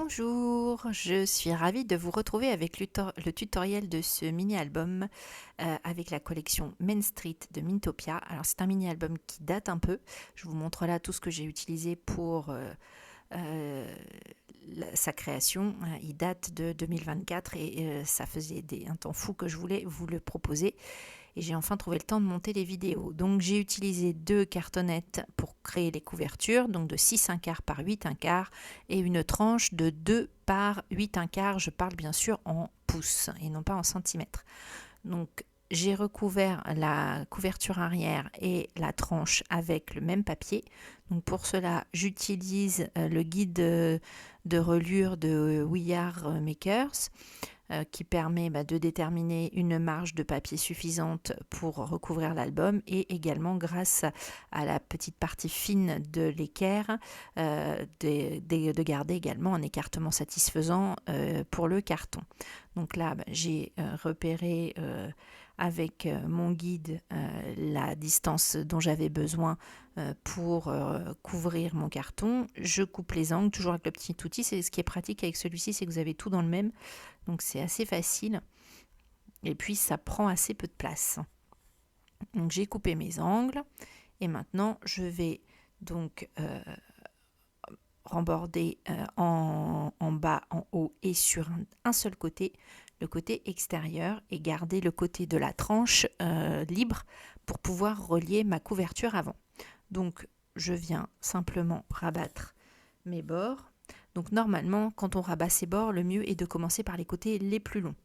Bonjour, je suis ravie de vous retrouver avec le tutoriel de ce mini-album avec la collection Main Street de Mintopia. Alors c'est un mini-album qui date un peu, je vous montre là tout ce que j'ai utilisé pour sa création. Il date de 2024 et ça faisait un temps fou que je voulais vous le proposer. Et j'ai enfin trouvé le temps de monter les vidéos. Donc j'ai utilisé 2 cartonnettes pour créer les couvertures, donc de 6 1/4 par 8 1/4 et une tranche de 2 par 8 1/4. Je parle bien sûr en pouces et non pas en centimètres. Donc j'ai recouvert la couverture arrière et la tranche avec le même papier. Donc pour cela, j'utilise le guide de relure de We Are Makers qui permet de déterminer une marge de papier suffisante pour recouvrir l'album et également grâce à la petite partie fine de l'équerre de garder également un écartement satisfaisant pour le carton. Donc là j'ai repéré avec mon guide la distance dont j'avais besoin pour couvrir mon carton. Je coupe les angles toujours avec le petit outil. C'est ce qui est pratique avec celui-ci, c'est que vous avez tout dans le même. Donc c'est assez facile et puis ça prend assez peu de place. Donc j'ai coupé mes angles et maintenant je vais donc remborder en bas, en haut et sur un seul côté, le côté extérieur, et garder le côté de la tranche libre pour pouvoir relier ma couverture avant. Donc je viens simplement rabattre mes bords. Donc normalement, quand on rabat ses bords, le mieux est de commencer par les côtés les plus longs.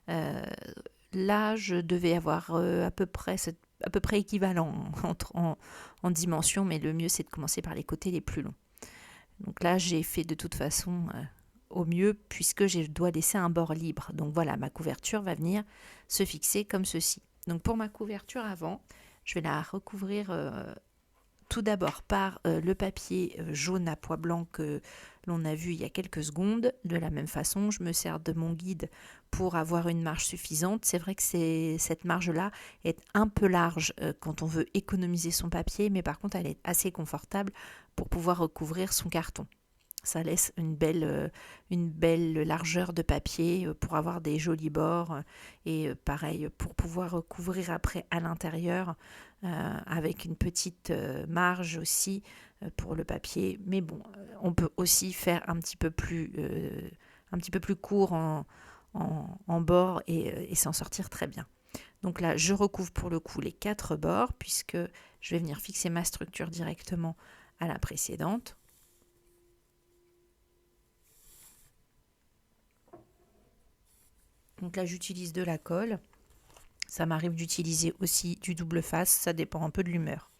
Là, je devais avoir à peu près équivalent en dimension, mais le mieux c'est de commencer par les côtés les plus longs. Donc là, j'ai fait de toute façon au mieux puisque je dois laisser un bord libre. Donc voilà, ma couverture va venir se fixer comme ceci. Donc pour ma couverture avant, je vais la recouvrir tout d'abord par le papier jaune à pois blanc que l'on a vu il y a quelques secondes. De la même façon, je me sers de mon guide pour avoir une marge suffisante. C'est vrai que cette marge-là est un peu large quand on veut économiser son papier, mais par contre, elle est assez confortable pour pouvoir recouvrir son carton. Ça laisse une belle largeur de papier pour avoir des jolis bords et pareil pour pouvoir recouvrir après à l'intérieur avec une petite marge aussi pour le papier. Mais bon, on peut aussi faire un petit peu plus court en bord et s'en sortir très bien. Donc là, je recouvre pour le coup les 4 bords puisque je vais venir fixer ma structure directement à la précédente. Donc là, j'utilise de la colle. Ça m'arrive d'utiliser aussi du double face, ça dépend un peu de l'humeur.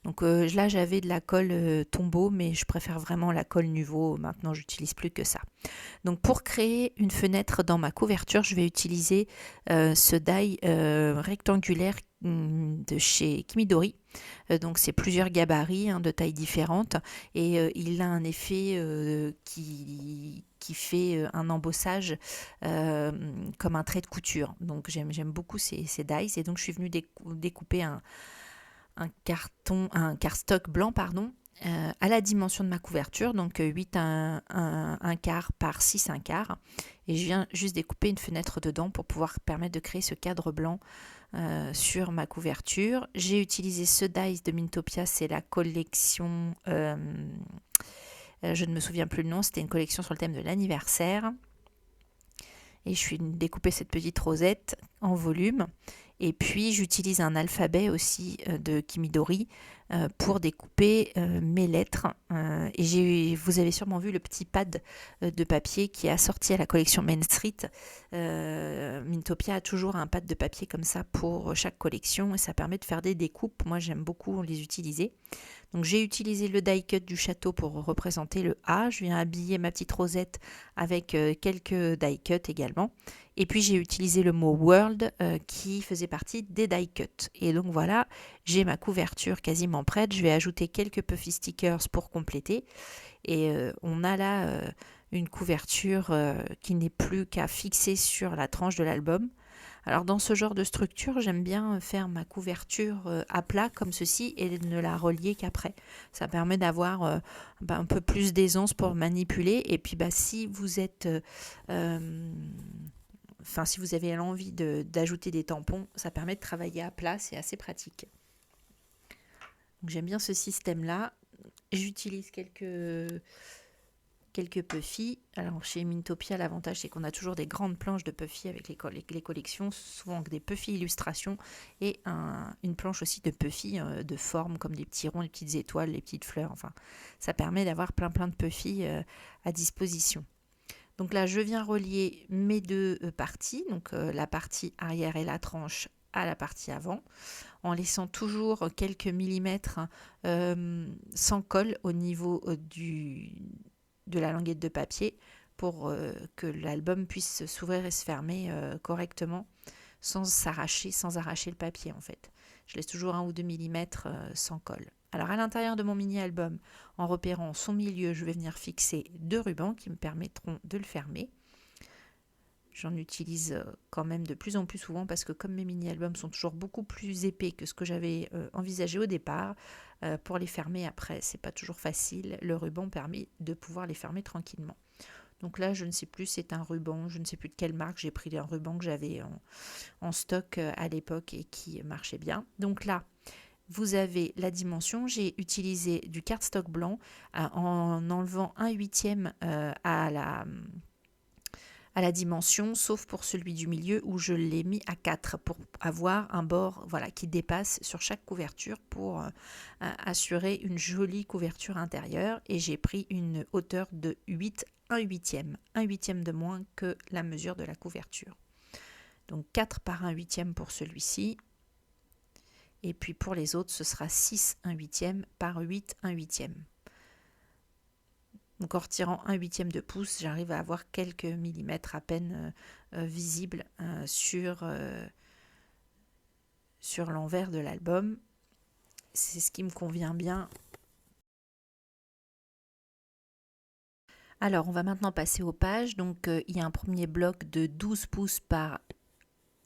Donc là, j'avais de la colle Tombow, mais je préfère vraiment la colle Nuvo. Maintenant, j'utilise plus que ça. Donc pour créer une fenêtre dans ma couverture, je vais utiliser ce die rectangulaire de chez Kimidori. Donc c'est plusieurs gabarits de tailles différentes et il a un effet qui fait un embossage comme un trait de couture. Donc j'aime beaucoup ces dies et donc je suis venue découper un cardstock blanc à la dimension de ma couverture, donc 8 1/4 par 6 1/4, et je viens juste découper une fenêtre dedans pour pouvoir permettre de créer ce cadre blanc sur ma couverture. J'ai utilisé ce dies de Mintopia, c'est la collection, je ne me souviens plus le nom, c'était une collection sur le thème de l'anniversaire. Et je suis découper cette petite rosette en volume. Et puis j'utilise un alphabet aussi de Kimidori pour découper mes lettres. Et vous avez sûrement vu le petit pad de papier qui est assorti à la collection Main Street. Mintopia a toujours un pad de papier comme ça pour chaque collection et ça permet de faire des découpes. Moi j'aime beaucoup les utiliser. Donc j'ai utilisé le die cut du château pour représenter le A. Je viens habiller ma petite rosette avec quelques die cut également. Et puis j'ai utilisé le mot world qui faisait partie des die cut. Et donc voilà, j'ai ma couverture quasiment prête. Je vais ajouter quelques puffy stickers pour compléter. Et on a là une couverture qui n'est plus qu'à fixer sur la tranche de l'album Alors dans ce genre de structure, j'aime bien faire ma couverture à plat comme ceci et ne la relier qu'après. Ça permet d'avoir un peu plus d'aisance pour manipuler. Et puis si vous êtes... si vous avez l'envie d'ajouter des tampons, ça permet de travailler à plat, c'est assez pratique. Donc j'aime bien ce système-là. J'utilise quelques puffy. Alors chez Mintopia, l'avantage c'est qu'on a toujours des grandes planches de puffy avec les collections, souvent des puffy illustrations et une planche aussi de puffy de forme comme des petits ronds, des petites étoiles, les petites fleurs. Enfin, ça permet d'avoir plein de puffy à disposition. Donc là, je viens relier mes deux parties, donc la partie arrière et la tranche à la partie avant, en laissant toujours quelques millimètres sans colle au niveau de la languette de papier pour que l'album puisse s'ouvrir et se fermer correctement sans arracher le papier en fait. Je laisse toujours 1 ou 2 millimètres sans colle. Alors à l'intérieur de mon mini-album, en repérant son milieu, je vais venir fixer 2 rubans qui me permettront de le fermer. J'en utilise quand même de plus en plus souvent parce que comme mes mini-albums sont toujours beaucoup plus épais que ce que j'avais envisagé au départ, pour les fermer après, c'est pas toujours facile. Le ruban permet de pouvoir les fermer tranquillement. Donc là, je ne sais plus, c'est un ruban, je ne sais plus de quelle marque, j'ai pris un ruban que j'avais en stock à l'époque et qui marchait bien. Donc là, vous avez la dimension, j'ai utilisé du cardstock blanc en enlevant 1/8 à la dimension, sauf pour celui du milieu où je l'ai mis à 4 pour avoir un bord qui dépasse sur chaque couverture pour assurer une jolie couverture intérieure. Et j'ai pris une hauteur de 8, 1/8 de moins que la mesure de la couverture. Donc 4 par 1/8 pour celui-ci. Et puis pour les autres, ce sera 6 1/8 par 8 1/8. Donc en retirant 1/8 de pouce, j'arrive à avoir quelques millimètres à peine visibles sur l'envers de l'album. C'est ce qui me convient bien. Alors on va maintenant passer aux pages. Donc il y a un premier bloc de 12 pouces par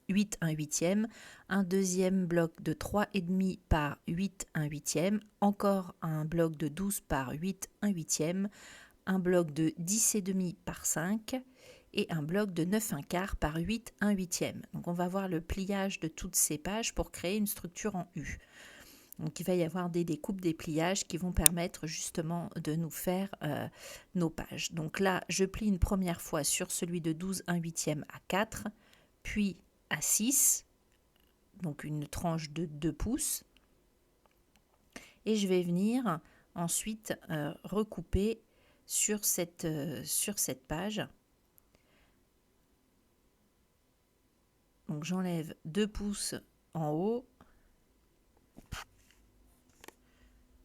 8 1/8, un deuxième bloc de 3,5 par 8 1/8, encore un bloc de 12 par 8 1/8, un bloc de 10,5 par 5 et un bloc de 9 1/4 par 8 1/8. Donc on va voir le pliage de toutes ces pages pour créer une structure en U. Donc il va y avoir des découpes, des pliages qui vont permettre justement de nous faire nos pages. Donc là, je plie une première fois sur celui de 12 1/8 à 4, puis à 6, donc une tranche de 2 pouces. Et je vais venir ensuite recouper sur cette page. Donc j'enlève 2 pouces en haut,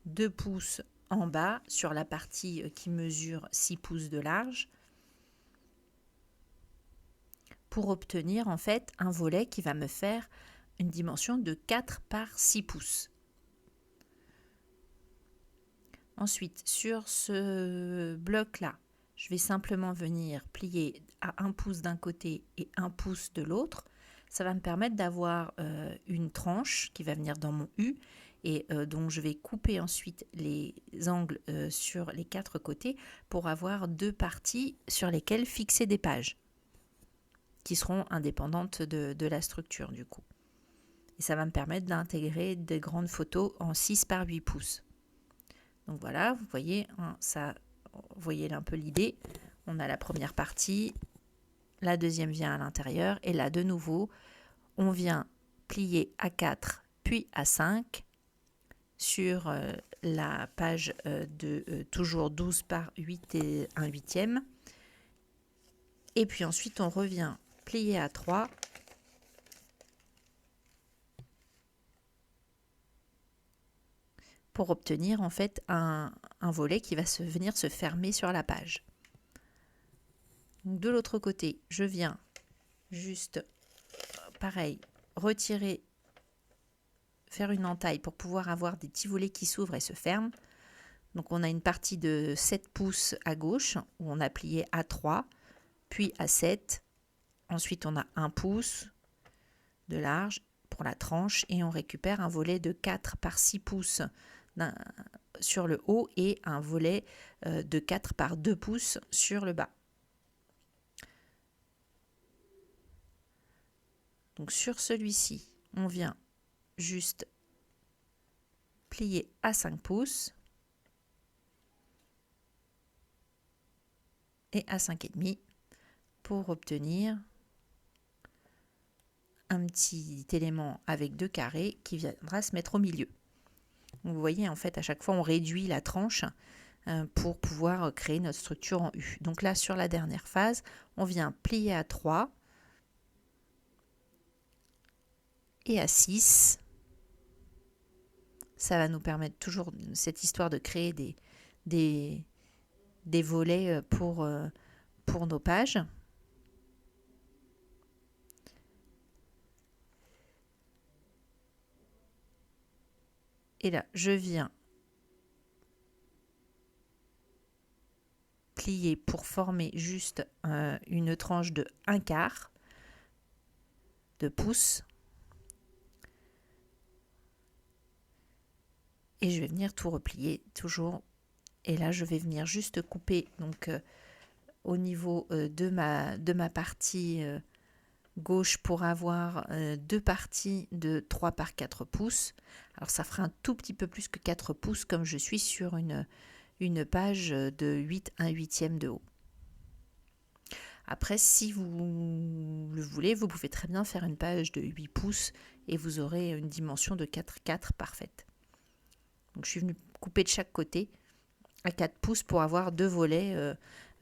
2 pouces en bas sur la partie qui mesure 6 pouces de large pour obtenir en fait un volet qui va me faire une dimension de 4 par 6 pouces. Ensuite, sur ce bloc-là, je vais simplement venir plier à 1 pouce d'un côté et 1 pouce de l'autre. Ça va me permettre d'avoir une tranche qui va venir dans mon U et dont je vais couper ensuite les angles sur les 4 côtés pour avoir 2 parties sur lesquelles fixer des pages qui seront indépendantes de la structure du coup. Et ça va me permettre d'intégrer des grandes photos en 6 par 8 pouces. Donc voilà, vous voyez, vous voyez un peu l'idée. On a la première partie, la deuxième vient à l'intérieur et là de nouveau, on vient plier à 4 puis à 5 sur la page de toujours 12 par 8 et 1/8. Et puis ensuite, on revient plier à 3 pour obtenir en fait un volet qui va venir se fermer sur la page. Donc, de l'autre côté, je viens juste, pareil, retirer, faire une entaille pour pouvoir avoir des petits volets qui s'ouvrent et se ferment. Donc on a une partie de 7 pouces à gauche où on a plié à 3, puis à 7. Ensuite on a 1 pouce, de large pour la tranche et on récupère un volet de 4 par 6 pouces sur le haut et un volet de 4 par 2 pouces sur le bas. Donc sur celui-ci, on vient juste plier à 5 pouces et à 5,5 pour obtenir un petit élément avec 2 carrés qui viendra se mettre au milieu. Vous voyez, en fait, à chaque fois, on réduit la tranche pour pouvoir créer notre structure en U. Donc là, sur la dernière phase, on vient plier à 3 et à 6. Ça va nous permettre toujours cette histoire de créer des volets pour nos pages. Et là, je viens plier pour former juste une tranche de 1/4 de pouce. Et je vais venir tout replier toujours. Et là, je vais venir juste couper donc au niveau de ma partie gauche pour avoir deux parties de 3 par 4 pouces. Alors ça fera un tout petit peu plus que 4 pouces comme je suis sur une page de 8 1/8 de haut. Après, si vous le voulez, vous pouvez très bien faire une page de 8 pouces et vous aurez une dimension de 4,4 parfaite. Donc je suis venue couper de chaque côté à 4 pouces pour avoir deux volets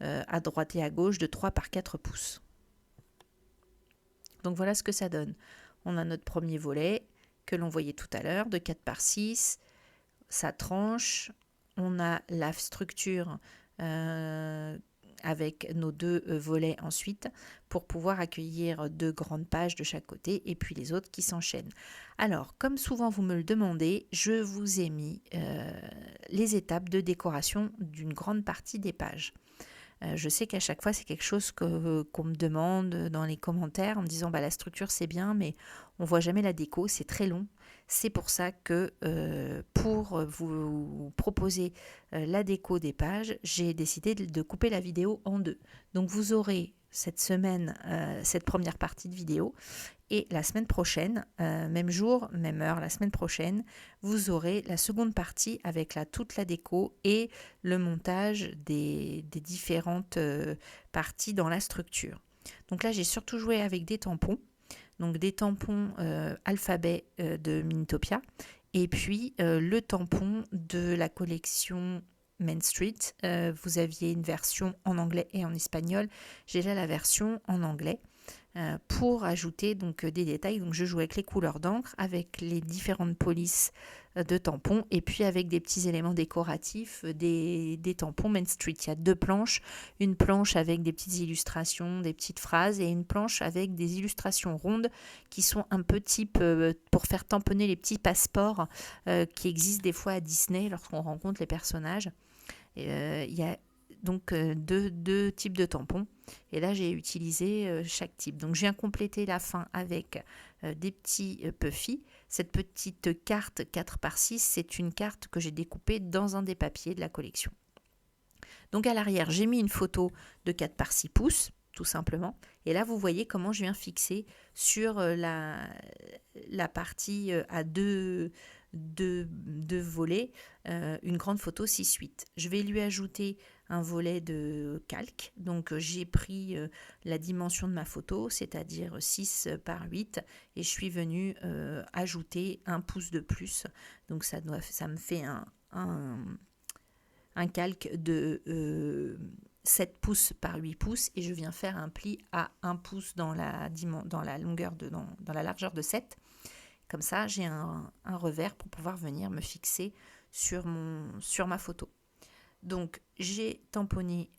à droite et à gauche de 3 par 4 pouces. Donc voilà ce que ça donne. On a notre premier volet que l'on voyait tout à l'heure de 4 par 6, sa tranche, on a la structure avec nos deux volets ensuite pour pouvoir accueillir deux grandes pages de chaque côté et puis les autres qui s'enchaînent. Alors, comme souvent vous me le demandez, je vous ai mis les étapes de décoration d'une grande partie des pages. Je sais qu'à chaque fois, c'est quelque chose qu'on me demande dans les commentaires en me disant la structure c'est bien, mais on voit jamais la déco, c'est très long. C'est pour ça que pour vous proposer la déco des pages, j'ai décidé de couper la vidéo en deux. Donc vous aurez cette semaine cette première partie de vidéo et la semaine prochaine, même jour, même heure, la semaine prochaine, vous aurez la seconde partie avec toute la déco et le montage des différentes parties dans la structure. Donc là, j'ai surtout joué avec des tampons. Donc des tampons alphabet de Minitopia et puis le tampon de la collection Main Street. Vous aviez une version en anglais et en espagnol. J'ai là la version en anglais pour ajouter donc des détails. Donc je joue avec les couleurs d'encre, avec les différentes polices de tampons et puis avec des petits éléments décoratifs des tampons Main Street. Il y a deux planches, une planche avec des petites illustrations, des petites phrases et une planche avec des illustrations rondes qui sont un peu type pour faire tamponner les petits passeports qui existent des fois à Disney lorsqu'on rencontre les personnages. Il y a donc deux types de tampons et là j'ai utilisé chaque type. Donc je viens compléter la fin avec des petits puffy. Cette petite carte 4 par 6, c'est une carte que j'ai découpée dans un des papiers de la collection. Donc à l'arrière, j'ai mis une photo de 4 par 6 pouces, tout simplement. Et là, vous voyez comment je viens fixer sur la partie à deux volets, une grande photo 6/8. Je vais lui ajouter un volet de calque. Donc j'ai pris la dimension de ma photo, c'est-à-dire 6 par 8, et je suis venue ajouter un pouce de plus. Donc ça me fait un calque de 7 pouces par 8 pouces et je viens faire un pli à 1 pouce dans la longueur dans la largeur de 7. Comme ça, j'ai un revers pour pouvoir venir me fixer sur ma photo. Donc, j'ai tamponné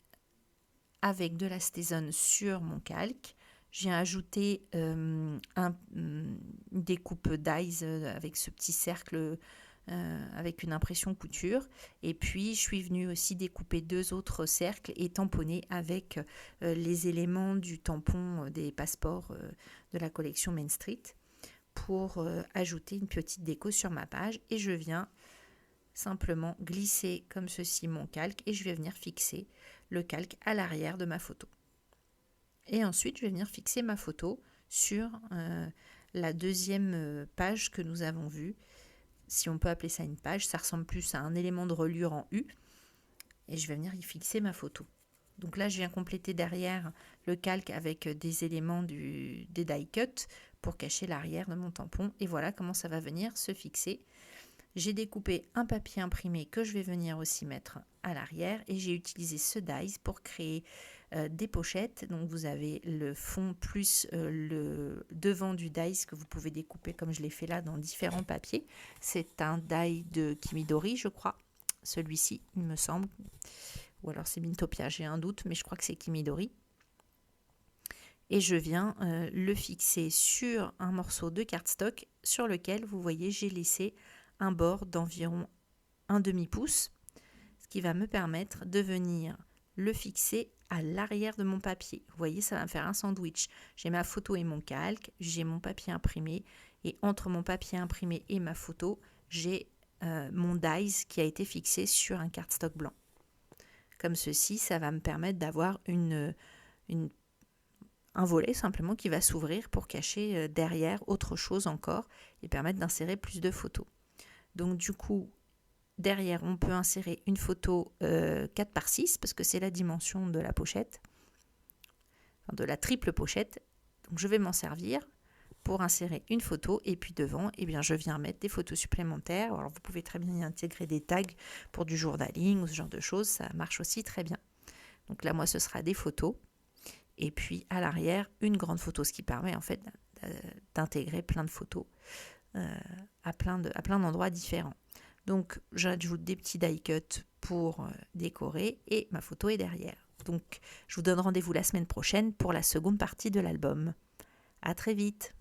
avec de la Stézone sur mon calque. J'ai ajouté une découpe dies avec ce petit cercle avec une impression couture. Et puis, je suis venue aussi découper deux autres cercles et tamponner avec les éléments du tampon des passeports de la collection Main Street. pour ajouter une petite déco sur ma page et je viens simplement glisser comme ceci mon calque et je vais venir fixer le calque à l'arrière de ma photo. Et ensuite, je vais venir fixer ma photo sur la deuxième page que nous avons vue. Si on peut appeler ça une page, ça ressemble plus à un élément de reliure en U. Et je vais venir y fixer ma photo. Donc là, je viens compléter derrière le calque avec des éléments des die cut pour cacher l'arrière de mon tampon. Et voilà comment ça va venir se fixer. J'ai découpé un papier imprimé que je vais venir aussi mettre à l'arrière et j'ai utilisé ce dies pour créer des pochettes. Donc vous avez le fond plus le devant du dies que vous pouvez découper comme je l'ai fait là dans différents papiers. C'est un die de Kimidori, je crois. Celui-ci, il me semble. Ou alors c'est Mintopia, j'ai un doute, mais je crois que c'est Kimidori. Et je viens le fixer sur un morceau de cardstock sur lequel, vous voyez, j'ai laissé un bord d'environ un demi-pouce, ce qui va me permettre de venir le fixer à l'arrière de mon papier. Vous voyez, ça va me faire un sandwich. J'ai ma photo et mon calque, j'ai mon papier imprimé, et entre mon papier imprimé et ma photo, j'ai mon dies qui a été fixé sur un cardstock blanc. Comme ceci, ça va me permettre d'avoir un volet simplement qui va s'ouvrir pour cacher derrière autre chose encore et permettre d'insérer plus de photos. Donc du coup, derrière, on peut insérer une photo 4x6 parce que c'est la dimension de la pochette, de la triple pochette. Donc je vais m'en servir pour insérer une photo et puis devant, eh bien, je viens mettre des photos supplémentaires. Alors vous pouvez très bien y intégrer des tags pour du journaling ou ce genre de choses, ça marche aussi très bien. Donc là, moi, ce sera des photos et puis à l'arrière, une grande photo, ce qui permet en fait d'intégrer plein de photos à plein d'endroits différents. Donc j'ajoute des petits die cut pour décorer et ma photo est derrière. Donc je vous donne rendez-vous la semaine prochaine pour la seconde partie de l'album. À très vite.